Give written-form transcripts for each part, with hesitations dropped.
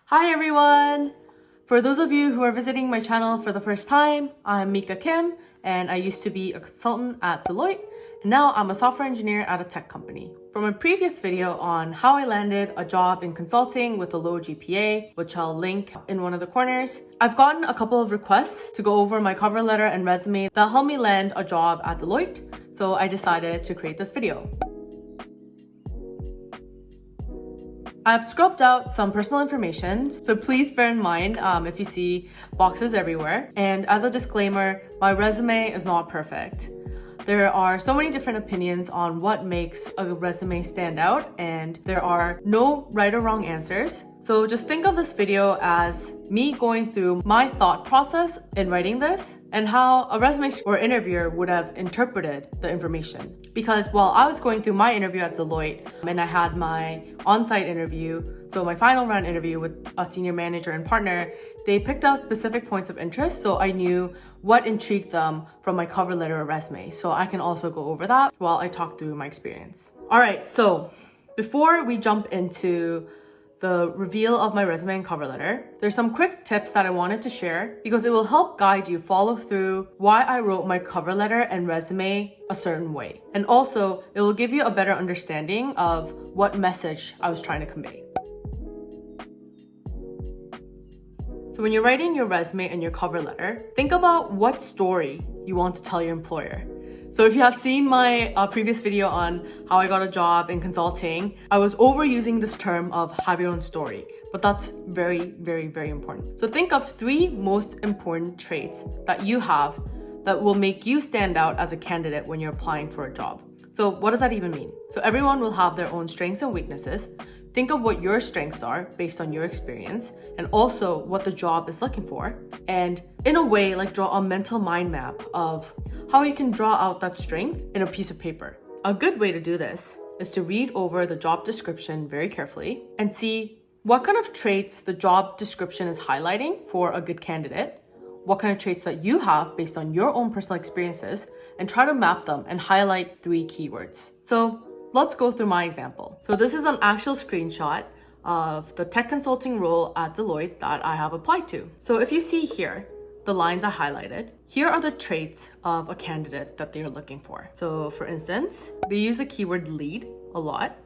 Hi everyone! For those of you who are visiting my channel for the first time, I'm Mika Kim and I used to be a consultant at Deloitte and now I'm a software engineer at a tech company. From a previous video on how I landed a job in consulting with a low GPA, which I'll link in one of the corners, I've gotten a couple of requests to go over my cover letter and resume that helped me land a job at Deloitte, so I decided to create this video. I've scrubbed out some personal information, so please bear in mind if you see boxes everywhere. And as a disclaimer, my resume is not perfect. There are so many different opinions on what makes a resume stand out, and there are no right or wrong answers. So just think of this video as me going through my thought process in writing this and how a resume or interviewer would have interpreted the information. Because while I was going through my interview at Deloitte and I had my on-site interview, so my final round interview with a senior manager and partner, they picked out specific points of interest, so I knew what intrigued them from my cover letter or resume. So I can also go over that while I talk through my experience. All right, so before we jump into the reveal of my resume and cover letter, there's some quick tips that I wanted to share because it will help guide you follow through why I wrote my cover letter and resume a certain way. And also, it will give you a better understanding of what message I was trying to convey. So when you're writing your resume and your cover letter, think about what story you want to tell your employer. So if you have seen my previous video on how I got a job in consulting, I was overusing this term of have your own story, but that's very, very, very important. So think of 3 most important traits that you have that will make you stand out as a candidate when you're applying for a job. So what does that even mean? So everyone will have their own strengths and weaknesses. Think of what your strengths are based on your experience and also what the job is looking for. And in a way, like draw a mental mind map of how you can draw out that strength in a piece of paper. A good way to do this is to read over the job description very carefully and see what kind of traits the job description is highlighting for a good candidate, what kind of traits that you have based on your own personal experiences, and try to map them and highlight 3 keywords. So let's go through my example. So this is an actual screenshot of the tech consulting role at Deloitte that I have applied to. So if you see here, the lines I highlighted, here are the traits of a candidate that they're looking for. So for instance, they use the keyword lead a lot.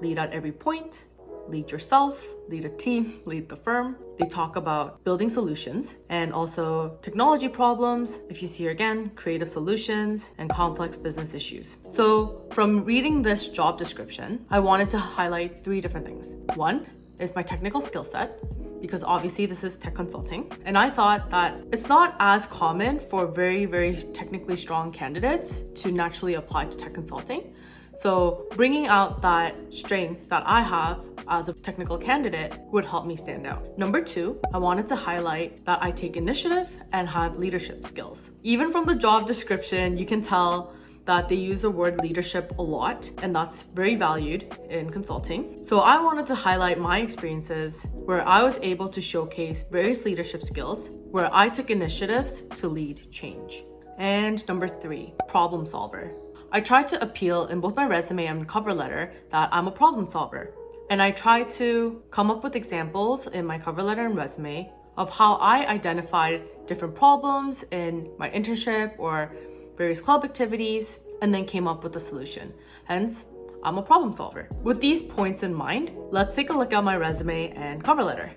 Lead at every point, lead yourself, lead a team, lead the firm. They talk about building solutions and also technology problems. If you see here again, creative solutions and complex business issues. So from reading this job description, I wanted to highlight 3 different things. 1 is my technical skill set, because obviously this is tech consulting. And I thought that it's not as common for very, very technically strong candidates to naturally apply to tech consulting. So bringing out that strength that I have as a technical candidate would help me stand out. Number 2, I wanted to highlight that I take initiative and have leadership skills. Even from the job description, you can tell that they use the word leadership a lot, and that's very valued in consulting. So I wanted to highlight my experiences where I was able to showcase various leadership skills, where I took initiatives to lead change. And number 3, problem solver. I tried to appeal in both my resume and cover letter that I'm a problem solver. And I tried to come up with examples in my cover letter and resume of how I identified different problems in my internship or various club activities, and then came up with a solution. Hence, I'm a problem solver. With these points in mind, let's take a look at my resume and cover letter.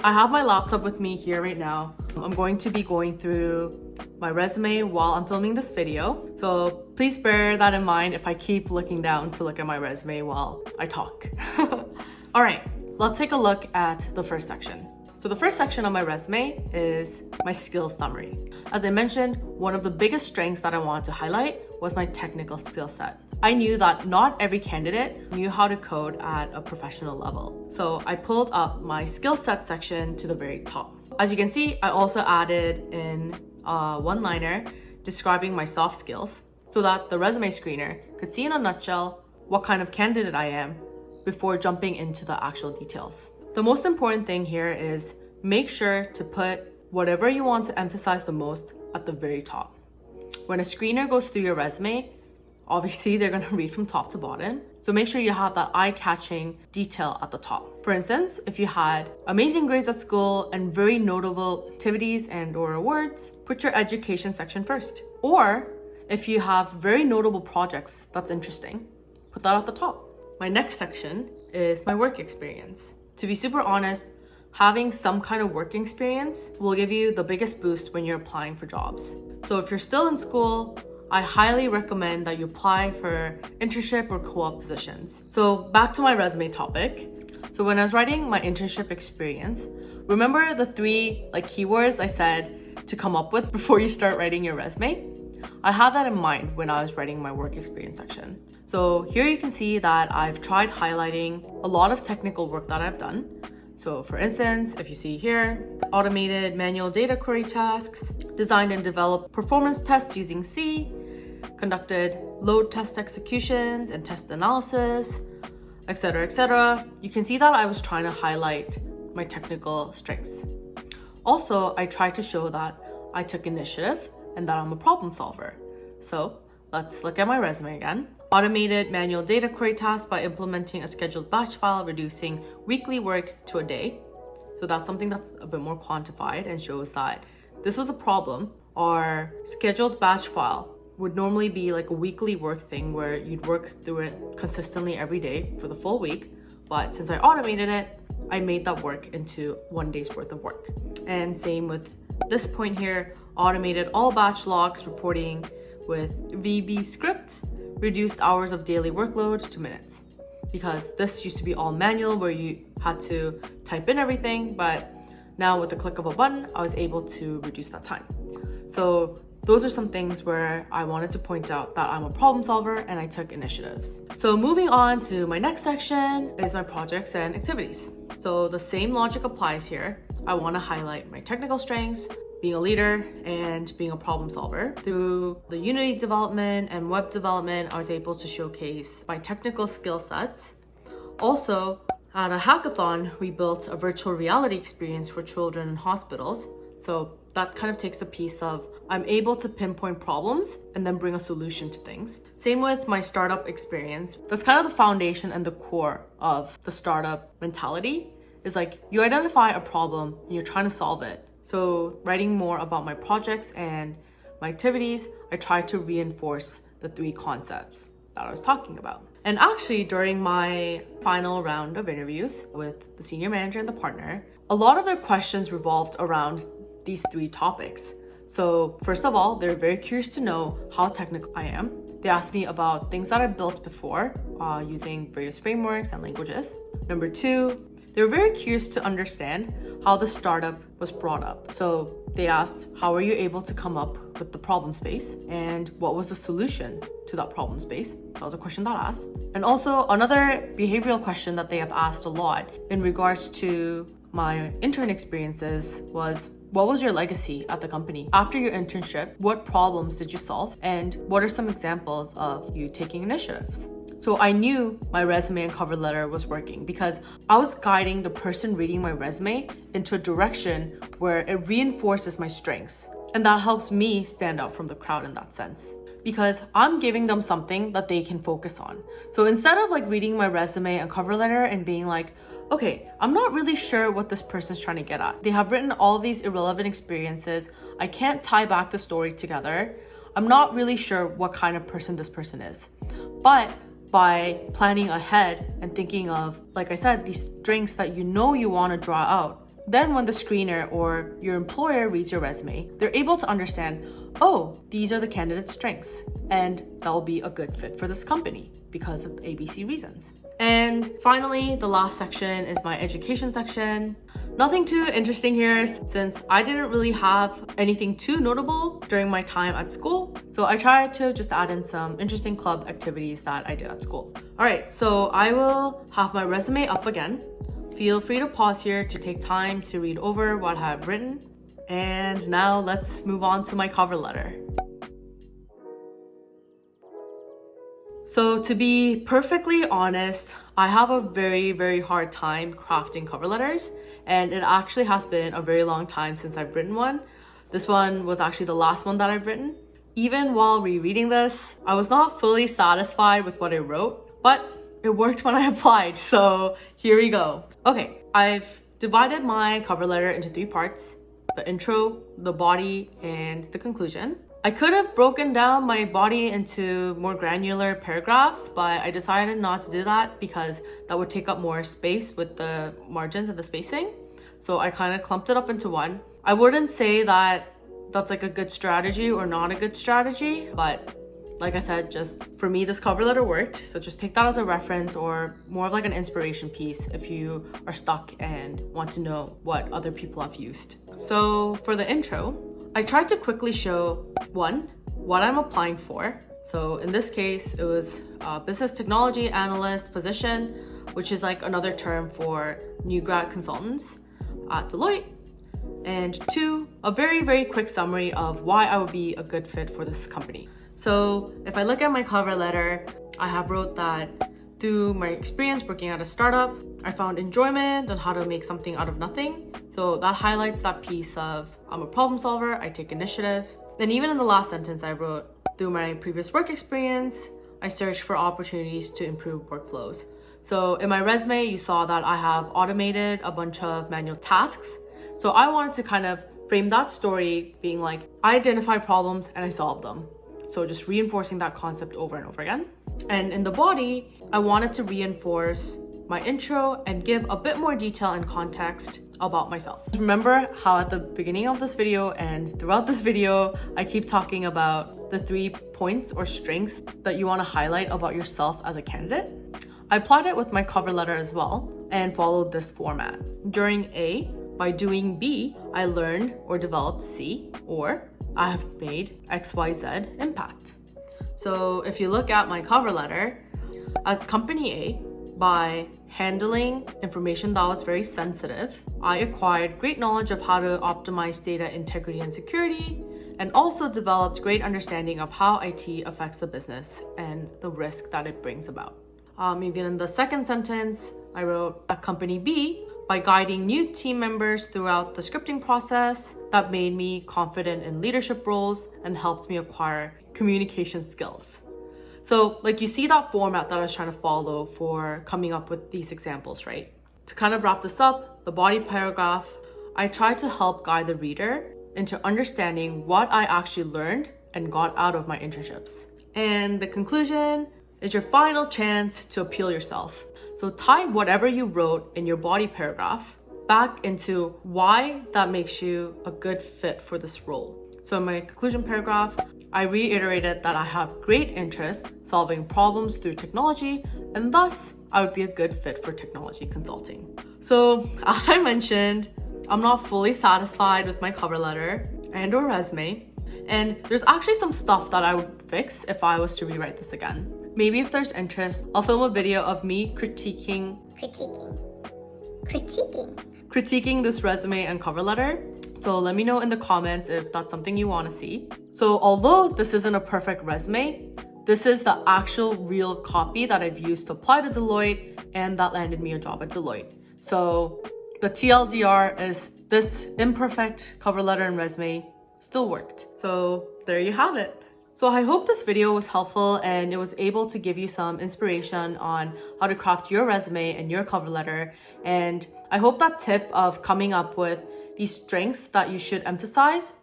I have my laptop with me here right now. I'm going to be going through my resume while I'm filming this video. So please bear that in mind if I keep looking down to look at my resume while I talk. All right, let's take a look at the first section. So the first section of my resume is my skills summary. As I mentioned, one of the biggest strengths that I wanted to highlight was my technical skill set. I knew that not every candidate knew how to code at a professional level. So I pulled up my skill set section to the very top. As you can see, I also added in a one-liner describing my soft skills so that the resume screener could see in a nutshell what kind of candidate I am before jumping into the actual details. The most important thing here is make sure to put whatever you want to emphasize the most at the very top. When a screener goes through your resume, obviously they're gonna read from top to bottom. So make sure you have that eye-catching detail at the top. For instance, if you had amazing grades at school and very notable activities and or awards, put your education section first. Or if you have very notable projects that's interesting, put that at the top. My next section is my work experience. To be super honest, having some kind of work experience will give you the biggest boost when you're applying for jobs. So if you're still in school, I highly recommend that you apply for internship or co-op positions. So back to my resume topic. So when I was writing my internship experience, remember the 3 keywords I said to come up with before you start writing your resume? I had that in mind when I was writing my work experience section. So here you can see that I've tried highlighting a lot of technical work that I've done. So for instance, if you see here, automated manual data query tasks, designed and developed performance tests using C, conducted load test executions and test analysis, etc., etc. You can see that I was trying to highlight my technical strengths. Also, I tried to show that I took initiative and that I'm a problem solver. So let's look at my resume again. Automated manual data query tasks by implementing a scheduled batch file, reducing weekly work to a day. So that's something that's a bit more quantified and shows that this was a problem. Our scheduled batch file would normally be like a weekly work thing where you'd work through it consistently every day for the full week. But since I automated it, I made that work into 1 day's worth of work. And same with this point here, automated all batch logs reporting with VB script, reduced hours of daily workload to minutes. Because this used to be all manual where you had to type in everything, but now with the click of a button, I was able to reduce that time. So those are some things where I wanted to point out that I'm a problem solver and I took initiatives. So moving on to my next section is my projects and activities. So the same logic applies here. I want to highlight my technical strengths, being a leader, and being a problem solver. Through the Unity development and web development, I was able to showcase my technical skill sets. Also, at a hackathon, we built a virtual reality experience for children in hospitals. So that kind of takes a piece of I'm able to pinpoint problems and then bring a solution to things. Same with my startup experience. That's kind of the foundation and the core of the startup mentality is like you identify a problem and you're trying to solve it. So writing more about my projects and my activities, I tried to reinforce the 3 concepts that I was talking about. And actually during my final round of interviews with the senior manager and the partner, a lot of their questions revolved around these 3 topics. So first of all, they're very curious to know how technical I am. They asked me about things that I built before using various frameworks and languages. Number 2, they were very curious to understand how the startup was brought up. So they asked, how were you able to come up with the problem space? And what was the solution to that problem space? That was a question that I asked. And also another behavioral question that they have asked a lot in regards to my intern experiences was, what was your legacy at the company? After your internship, what problems did you solve? And what are some examples of you taking initiatives? So I knew my resume and cover letter was working because I was guiding the person reading my resume into a direction where it reinforces my strengths. And that helps me stand out from the crowd in that sense, because I'm giving them something that they can focus on. So instead of reading my resume and cover letter and being like, okay, I'm not really sure what this person's trying to get at. They have written all these irrelevant experiences. I can't tie back the story together. I'm not really sure what kind of person this person is. But by planning ahead and thinking of, like I said, these strengths that you want to draw out, then when the screener or your employer reads your resume, they're able to understand, oh, these are the candidate's strengths, and that'll be a good fit for this company because of ABC reasons. And finally, the last section is my education section. Nothing too interesting here since I didn't really have anything too notable during my time at school. So I tried to just add in some interesting club activities that I did at school. All right, so I will have my resume up again. Feel free to pause here to take time to read over what I have written. And now let's move on to my cover letter. So to be perfectly honest, I have a very, very hard time crafting cover letters, and it actually has been a very long time since I've written one. This one was actually the last one that I've written. Even while rereading this, I was not fully satisfied with what I wrote, but it worked when I applied, so here we go. Okay, I've divided my cover letter into 3 parts: the intro, the body, and the conclusion. I could have broken down my body into more granular paragraphs, but I decided not to do that because that would take up more space with the margins and the spacing. So I kind of clumped it up into one. I wouldn't say that that's like a good strategy or not a good strategy, but like I said, just for me, this cover letter worked. So just take that as a reference or more of like an inspiration piece if you are stuck and want to know what other people have used. So for the intro, I tried to quickly show, 1, what I'm applying for. So in this case, it was a business technology analyst position, which is like another term for new grad consultants at Deloitte. And 2, a very, very quick summary of why I would be a good fit for this company. So if I look at my cover letter, I have wrote that through my experience working at a startup, I found enjoyment on how to make something out of nothing. So that highlights that piece of I'm a problem solver, I take initiative. And even in the last sentence, I wrote, through my previous work experience, I searched for opportunities to improve workflows. So in my resume, you saw that I have automated a bunch of manual tasks. So I wanted to kind of frame that story being like, I identify problems and I solve them. So just reinforcing that concept over and over again. And in the body, I wanted to reinforce my intro and give a bit more detail and context about myself. Remember how at the beginning of this video and throughout this video, I keep talking about the 3 points or strengths that you want to highlight about yourself as a candidate? I applied it with my cover letter as well and followed this format. During A, by doing B, I learned or developed C, or I have made XYZ impact. So if you look at my cover letter, at company A, by handling information that was very sensitive, I acquired great knowledge of how to optimize data integrity and security, and also developed great understanding of how IT affects the business and the risk that it brings about. Even in the second sentence, I wrote at company B, by guiding new team members throughout the scripting process, that made me confident in leadership roles and helped me acquire communication skills. So like you see that format that I was trying to follow for coming up with these examples, right? To kind of wrap this up, the body paragraph, I tried to help guide the reader into understanding what I actually learned and got out of my internships. And the conclusion is your final chance to appeal yourself. So tie whatever you wrote in your body paragraph back into why that makes you a good fit for this role. So in my conclusion paragraph, I reiterated that I have great interest solving problems through technology, and thus I would be a good fit for technology consulting. So as I mentioned, I'm not fully satisfied with my cover letter and or resume, and there's actually some stuff that I would fix if I was to rewrite this again. Maybe if there's interest, I'll film a video of me critiquing this resume and cover letter. So let me know in the comments if that's something you want to see. So although this isn't a perfect resume, this is the actual real copy that I've used to apply to Deloitte and that landed me a job at Deloitte. So the TLDR is this imperfect cover letter and resume still worked. So there you have it. So I hope this video was helpful and it was able to give you some inspiration on how to craft your resume and your cover letter. And I hope that tip of coming up with these strengths that you should emphasize,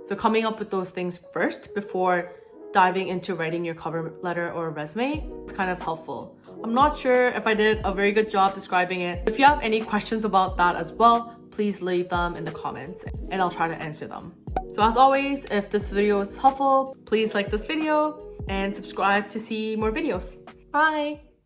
so coming up with those things first before diving into writing your cover letter or resume, it's kind of helpful. I'm not sure if I did a very good job describing it. If you have any questions about that as well, please leave them in the comments and I'll try to answer them. So as always, if this video was helpful, please like this video and subscribe to see more videos. Bye!